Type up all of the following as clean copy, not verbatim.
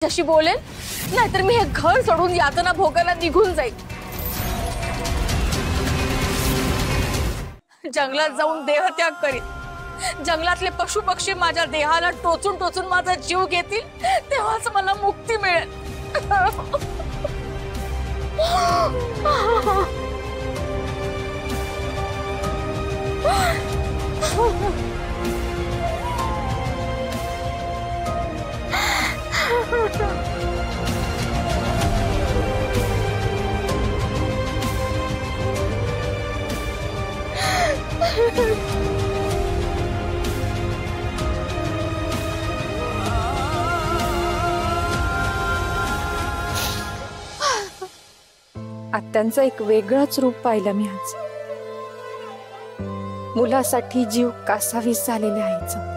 जशी बोलेल, नाहीतर मी हे घर सोडून यातना भोगायला निघून जाईल। जंगलात जाऊन देहत्याग करीन। जंगलातले पशु पक्षी माझ्या देहाला टोचून टोचून माझा जीव घेतील, तेव्हाच मला मुक्ती मिळेल। आत्यांचं एक वेगळंच रूप पाहिलं मी आज। मुलासाठी जीव कासावीस झालेल्या आईचं।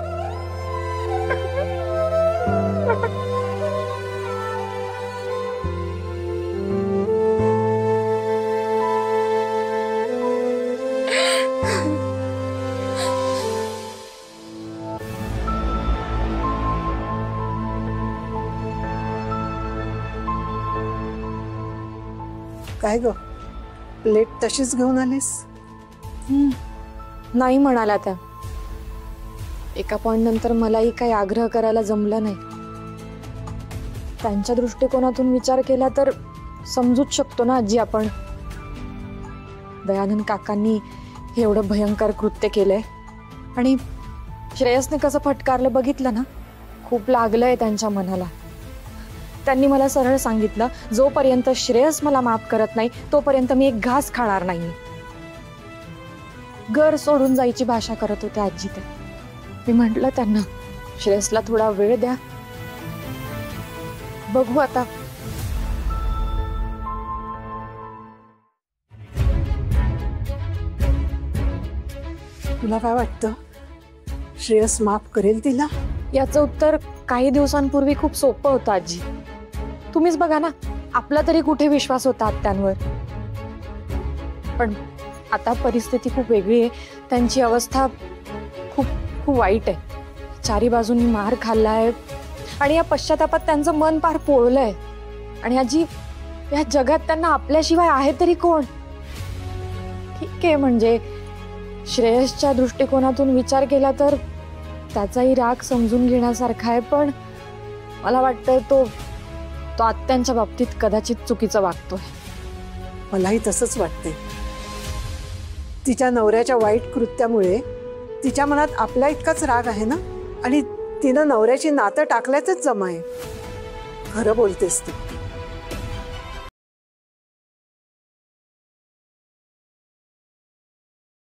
काय ग, प्लेट तशीच घेऊन आलीस? नाही म्हणाला त्या। एका पॉइंट नंतर मलाही काही आग्रह करायला जमलं नाही। त्यांच्या दृष्टिकोनातून विचार केला तर समजूच शकतो ना आजी आपण। दयानंद काकांनी हे एवढं भयंकर कृत्य केलंय आणि श्रेयसने कसं फटकारलं बघितलं ना। खूप लागलंय त्यांच्या मनाला। त्यांनी मला सरळ सांगितलं, जोपर्यंत श्रेयस मला माफ करत नाही तोपर्यंत मी एक घास खाणार नाही। घर सोडून जायची भाषा करत होते आजी ते। मी म्हटलं त्यांना, श्रेयसला थोडा वेळ द्या, बघू आता। तुला काय वाटतं, श्रेयस माफ करेल तिला? याचं उत्तर काही दिवसांपूर्वी खूप सोपं होतं आजी। तुम्हीच बघा ना, आपला तरी कुठे विश्वास होता आत्यांवर। पण आता परिस्थिती खूप वेगळी आहे। त्यांची अवस्था खूप खूप वाईट आहे। चारी बाजूंनी मार खाल्लाय आणि या पश्चातापात त्यांचं मन पार पोळलंय। आणि आजी, या जगात त्यांना आपल्याशिवाय आहे तरी कोण? ठीक आहे, म्हणजे श्रेयसच्या दृष्टिकोनातून विचार केला तर त्याचाही राग समजून घेण्यासारखा आहे, पण मला वाटतंय तो आत्यांच्या बाबतीत कदाचित चुकीचं वागतोय। मलाही तसंच वाटतंय। तिच्या नवऱ्याच्या वाईट कृत्यामुळे तिच्या मनात आपल्या इतकाच राग आहे ना, आणि तिनं नवऱ्याची नातं टाकल्याचंच जमा आहे। खरं बोलतेस तू।